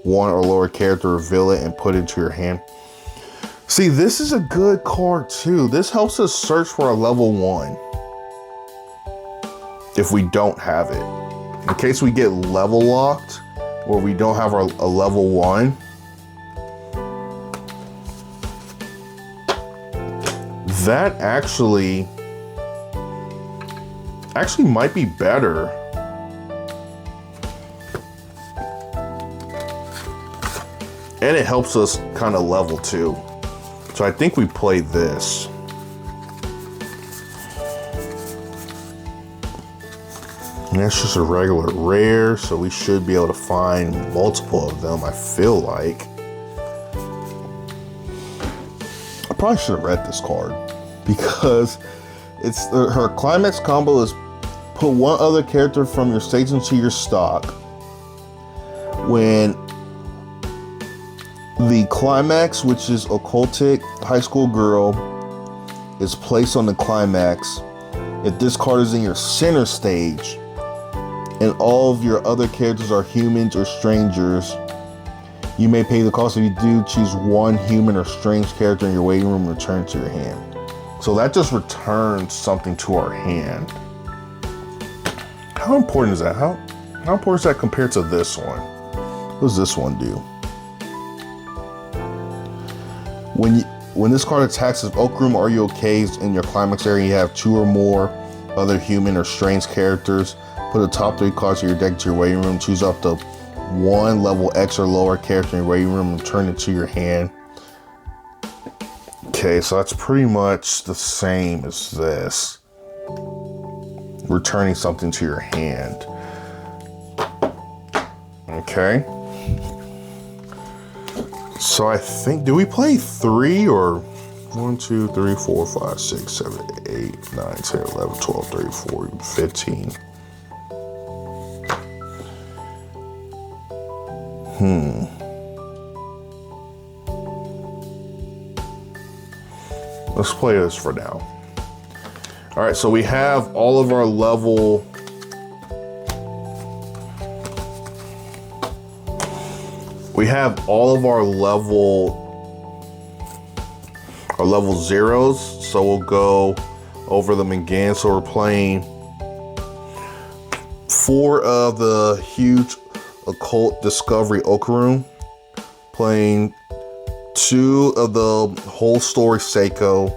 1 or lower character, reveal it, and put it into your hand. See, this is a good card too. This helps us search for a level 1 if we don't have it. In case we get level locked, where we don't have a level 1. That actually might be better. And it helps us kind of level too. So I think we play this. And that's just a regular rare, so we should be able to find multiple of them, I feel like. I probably should have read this card because it's her climax combo is put one other character from your stage into your stock. When the climax, which is occultic high school girl, is placed on the climax, if this card is in your center stage and all of your other characters are humans or strangers, you may pay the cost. If you do, choose one human or strange character in your waiting room and return it to your hand. So that just returns something to our hand. How important is that? How important is that compared to this one? What does this one do? When this card attacks, if Oak Room Are You Okay is in your climax area, you have 2 or more other human or strange characters, put the top 3 cards of your deck to your waiting room, choose up to 1 level X or lower character in your waiting room and turn it to your hand. Okay, so that's pretty much the same as this. Returning something to your hand. Okay. So I think, do we play 3 or 1, 2, 3, 4, 5, 6, 7, 8, 9, 10, 11, 12, 13, 14, 15. Let's play this for now. All right, so we have all of our level. We have all of our level zeros. So we'll go over them again. So we're playing 4 of the huge occult discovery Oak Room, playing 2 of the whole story Seiko,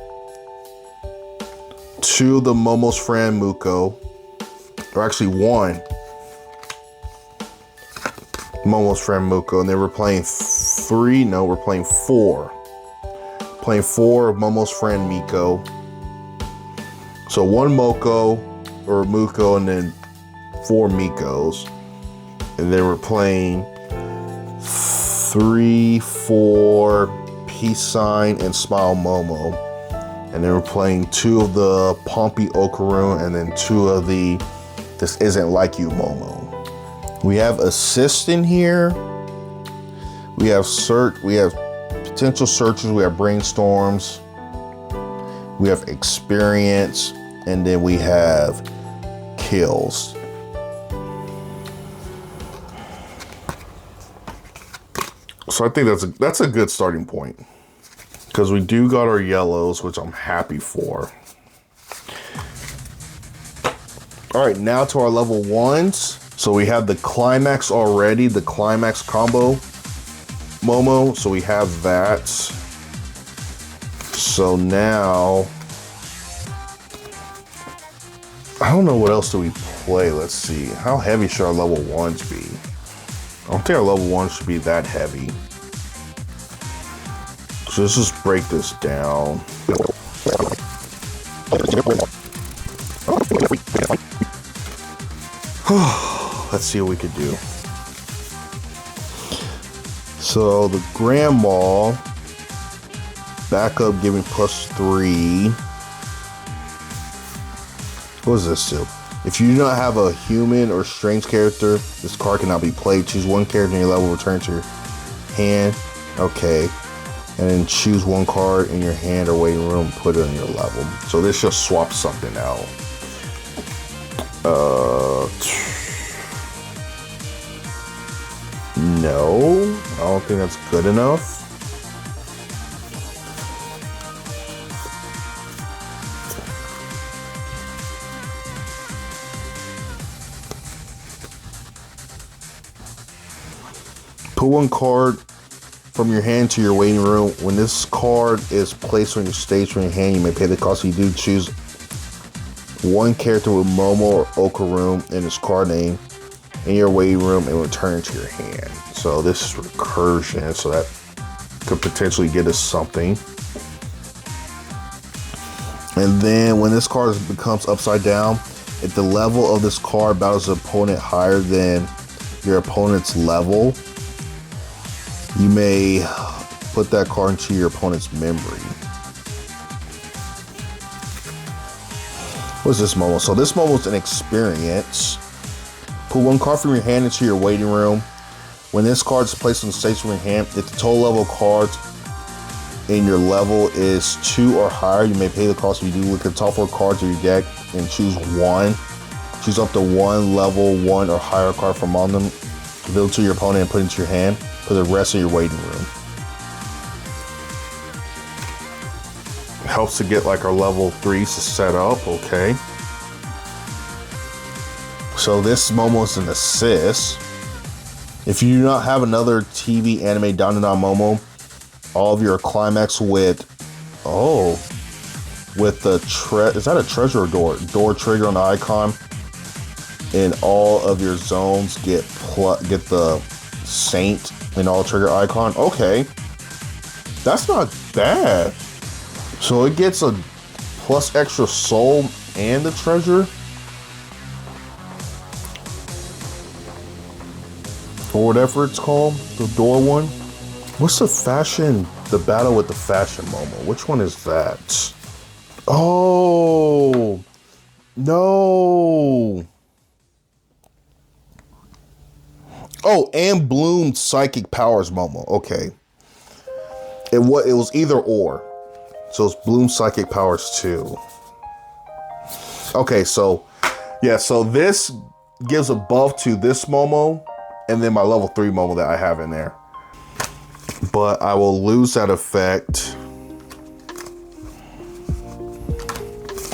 2 of the Momo's friend Muko, or actually 1 Momo's friend Muko, and then we're playing 3. No, we're playing 4. Playing 4 of Momo's friend Miko. So 1 Moko or Muko, and then 4 Mikos. And then we're playing 3, 4 Peace Sign and Smile Momo. And then we're playing 2 of the Pompey Okaru, and then 2 of the This Isn't Like You Momo. We have assist in here. We have potential searches. We have brainstorms. We have experience, and then we have kills. So I think that's a good starting point, because we do got our yellows, which I'm happy for. All right, now to our level 1s. So we have the climax already, the climax combo Momo. So we have that. So now, I don't know what else do we play. Let's see. How heavy should our level 1s be? I don't think our level 1 should be that heavy. So let's just break this down. Let's see what we could do. So the grandma backup giving +3. What does this do? If you do not have a human or strange character, this card cannot be played. Choose 1 character in your level, return to your hand. Okay. And then choose 1 card in your hand or waiting room, put it on your level. So this just swaps something out. No, I don't think that's good enough. Put one card from your hand to your waiting room. When this card is placed on your stage from your hand, you may pay the cost. You do choose one character with Momo or Okaroom in its card name in your waiting room and return it to your hand. So this is recursion, so that could potentially get us something. And then when this card becomes upside down, if the level of this card battles an opponent higher than your opponent's level, you may put that card into your opponent's memory. What's this Momo? So this Momo is an experience. Put one card from your hand into your waiting room. When this card is placed on the stage from your hand, if the total level of cards in your level is 2 or higher, you may pay the cost. If you do, look at the top 4 cards of your deck and choose one. Choose up to one level 1 or higher card from among them. Reveal it to your opponent and put it into your hand for the rest of your waiting room. Helps to get like our level 3s to set up, okay. So this Momo is an assist. If you do not have another TV anime Dandadan Momo, all of your climax with, with the is that a treasure or door trigger on the icon, and all of your zones get the saint and all trigger icon. Okay, that's not bad. So it gets a plus extra soul and the treasure, or whatever it's called, the door one. What's the fashion, the battle with the fashion Momo? Which one is that? Oh, no. Oh, and Bloom Psychic Powers Momo. Okay. It was either or. So it's Bloom Psychic Powers too. Okay, so yeah, so this gives a buff to this Momo and then my level 3 Momo that I have in there. But I will lose that effect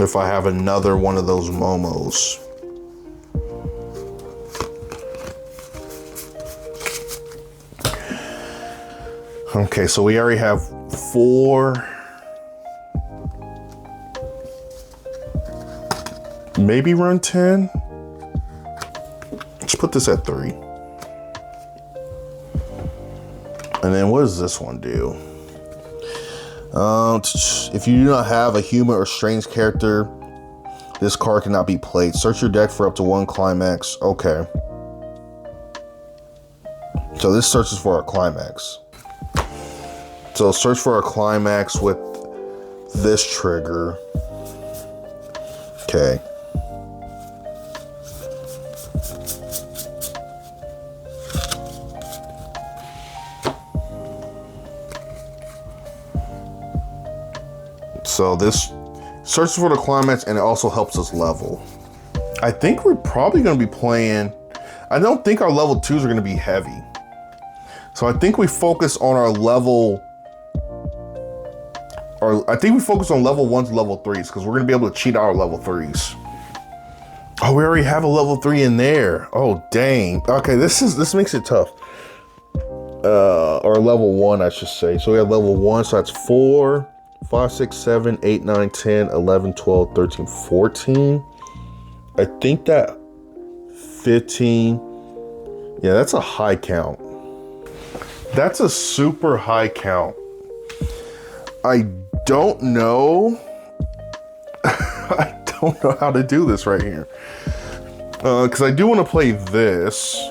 if I have another one of those Momos. Okay, so we already have 4. Maybe run 10. Let's put this at 3. And then what does this one do? If you do not have a human or strange character, this card cannot be played. Search your deck for up to 1 climax. Okay. So this searches for a climax. So search for a climax with this trigger. Okay. So this searches for the climax and it also helps us level. I think we're probably going to be playing, I don't think our level 2s are going to be heavy. So I think we focus on our level, or I think we focus on level 1s and level 3s because we're going to be able to cheat out our level 3s. Oh, we already have a level 3 in there. Oh, dang. Okay, this makes it tough. Or level 1, I should say. So we have level 1, so that's 4, 5, 6, 7, 8, 9, 10, 11, 12, 13, 14. I think that 15. Yeah, that's a high count. That's a super high count. I don't know. I don't know how to do this right here. Because I do want to play this.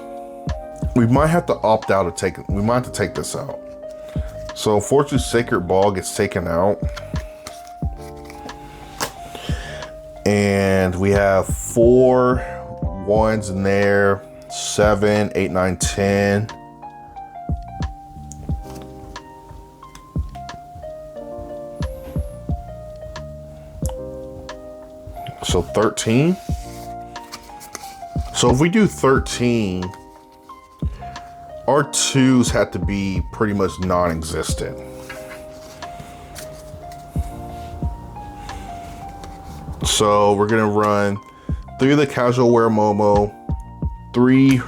We might have to opt out of taking. We might have to take this out. So Fortune's Sacred Ball gets taken out. And we have 4 1s in there. 7, 8, 9, 10. So 13. So if we do 13, our 2s have to be pretty much non-existent. So we're gonna run 3 of the casual wear Momo, 3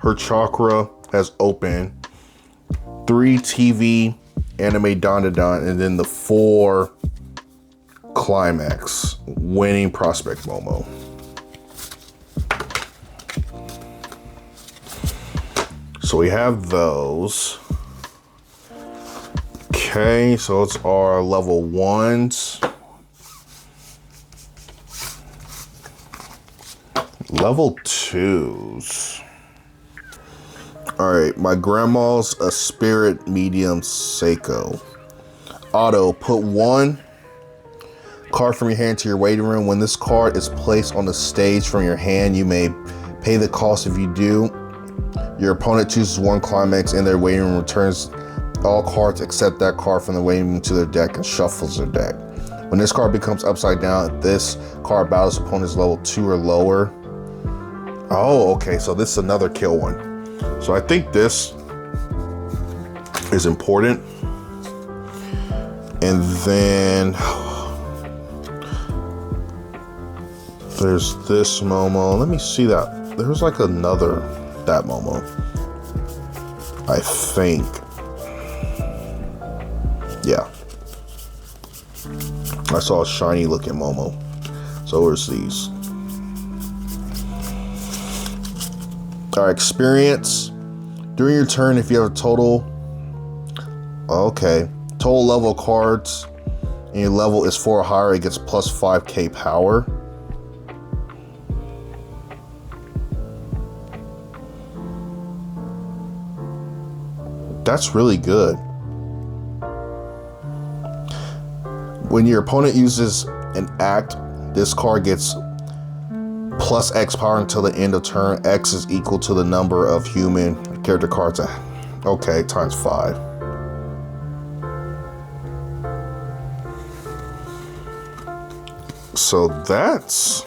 her chakra has open, 3 TV anime Dandadan, and then the 4 climax winning prospect Momo. So we have those. Okay, so it's our level 1s. Level 2s. All right, my grandma's a spirit medium Seiko. Auto, put 1 card from your hand to your waiting room. When this card is placed on the stage from your hand, you may pay the cost. If you do, your opponent chooses 1 climax in their waiting room, returns all cards except that card from the waiting room to their deck, and shuffles their deck. When this card becomes upside down, this card battles opponent's level 2 or lower. Oh, okay, so this is another kill one. So I think this is important. And then there's this Momo. Let me see that. There's like another, that Momo, I think. Yeah. I saw a shiny looking Momo. So where's these? Our experience. During your turn, if you have a total, total level of cards, and your level is 4 or higher, it gets plus 5k power. That's really good. When your opponent uses an act, this card gets plus X power until the end of turn. X is equal to the number of human character cards. Okay, times 5. So that's,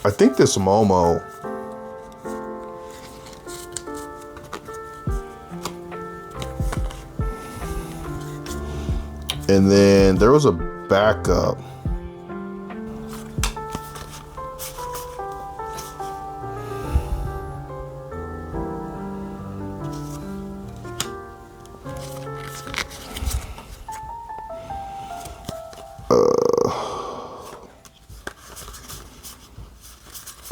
I think this Momo, and then there was a backup.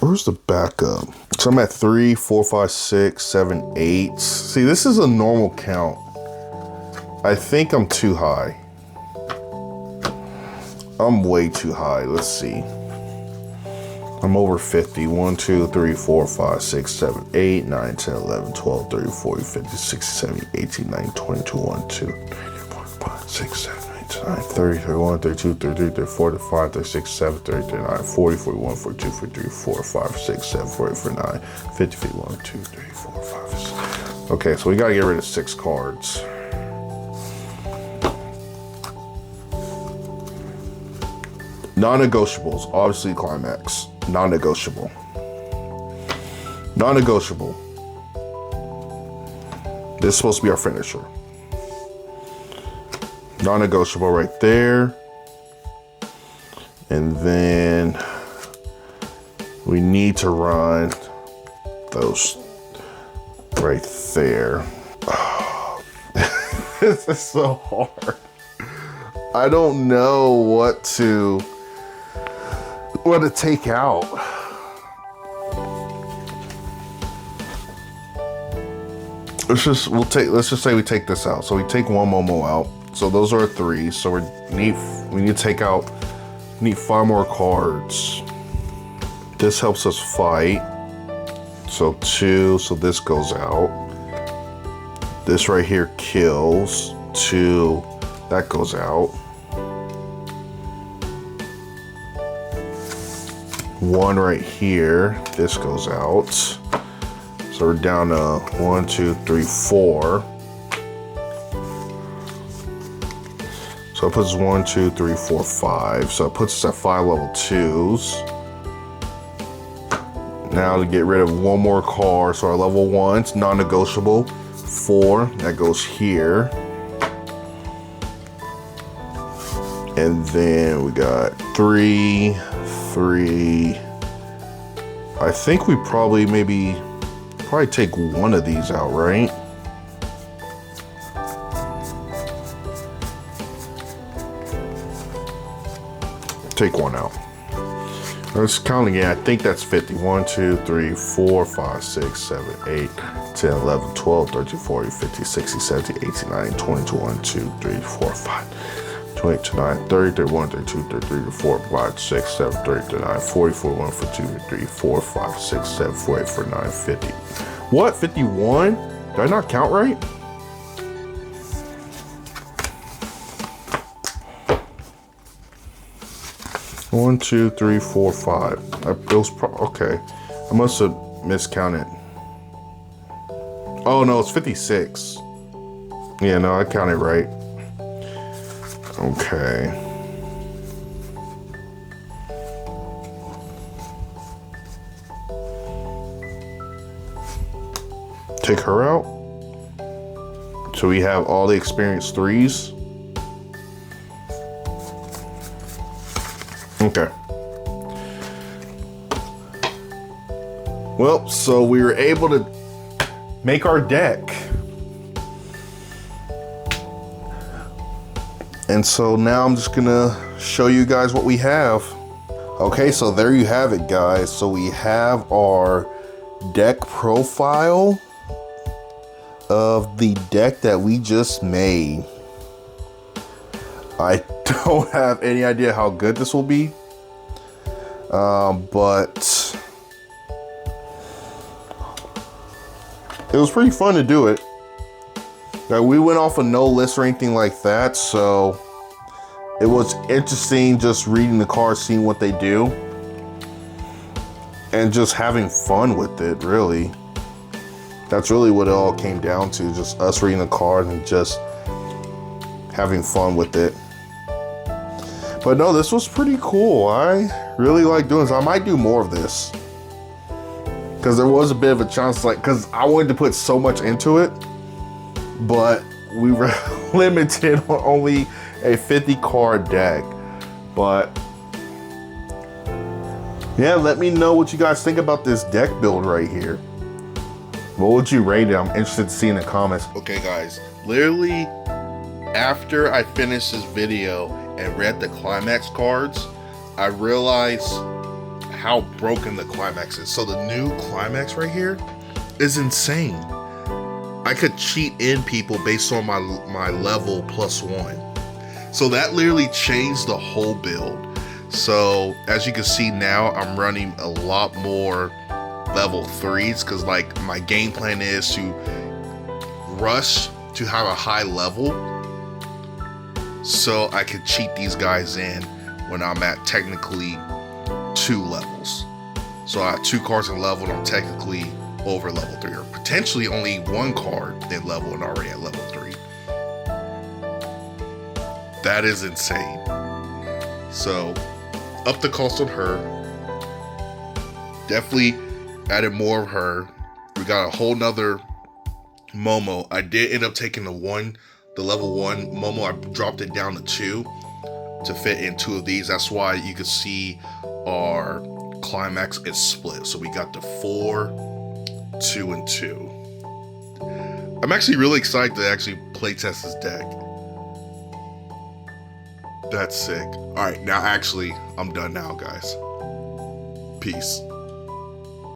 Where's the backup? So I'm at 3, 4, 5, 6, 7, 8. See, this is a normal count. I think I'm too high. I'm way too high. Let's see. I'm over 50. 1, 2, 3, 4, 5, 6, 7, 8, 9, 10, 11, 12, 13, 14, 15, 16, 17, 18, 19, 20, 21, 22, 23, 24, 25, 6, 7, 8, 9, 30, 31, 32, 33, 34, 35, 36, 37, 38, 39, 40, 41, 42, 43, 44, 45, 46, 47, 48, 49, 50, 51, 2, 3, 4, 5, 6. Okay, so we gotta get rid of 6 cards. Non-negotiables, obviously climax. Non-negotiable. Non-negotiable. This is supposed to be our finisher. Non-negotiable right there. And then we need to run those right there. This is so hard. I don't know what to take out. Let's just say we take this out. So we take 1 Momo out. So those are 3. So we need to take out, need 5 more cards. This helps us fight. So 2, so this goes out. This right here kills. 2, that goes out. 1 right here, this goes out. So we're down to 1, 2, 3, 4. So it puts 1, 2, 3, 4, 5. So it puts us at 5 level 2s. Now to get rid of 1 more card. So our level 1's non-negotiable. 4, that goes here. And then we got 3, 3. I think we probably maybe Probably take one of these out, right? Take one out. Let's count again. I think that's 50. 1, 2, 3, 4, 5, 6, 7, 8, 10, 11, 12, 13, 14, 15, 16, 17, 18, 19, 20, 21, 2, 3, 4, 5, 28, 29, 30, 31, 32, 33, 34, 35, 6, 7, 30, 39, 40, 41, 42, 43, 4, 5, 6, 7, 48, 49, 50. What? 51? Did I not count right? One, two, three, four, five. It was okay. I must have miscounted. Oh no, it's 56. Yeah, no, I counted right. Okay. Take her out. So we have all the experienced threes. Okay. Well, so we were able to make our deck. And so now I'm just gonna show you guys what we have. Okay, so there you have it, guys. So we have our deck profile of the deck that we just made. I don't have any idea how good this will be, but it was pretty fun to do it. We went off of no list or anything like that, so it was interesting just reading the cards, seeing what they do, and just having fun with it, really. That's really what it all came down to, just us reading the card and just having fun with it. But no, this was pretty cool. I really like doing this. I might do more of this, because there was a bit of a chance, like, because I wanted to put so much into it, but we were limited on only a 50 card deck. But yeah, let me know what you guys think about this deck build right here. What would you rate it? I'm interested to see in the comments. Okay guys, literally after I finished this video and read the climax cards, I realized how broken the climax is. So the new climax right here is insane. I could cheat in people based on my level +1. So that literally changed the whole build. So as you can see now, I'm running a lot more level 3s, because like my game plan is to rush to have a high level so I could cheat these guys in when I'm at technically 2 levels. So I have 2 cards in level and I'm technically over level 3, or potentially only 1 card in level and already at level 3. That is insane. So up the cost on her. Definitely added more of her. We got a whole nother Momo. I did end up taking the level 1 Momo. I dropped it down to 2 to fit in 2 of these. That's why you can see our climax is split. So we got the 4, 2, and 2. I'm actually really excited to actually play test this deck. That's sick. All right, now actually, I'm done now, guys. Peace.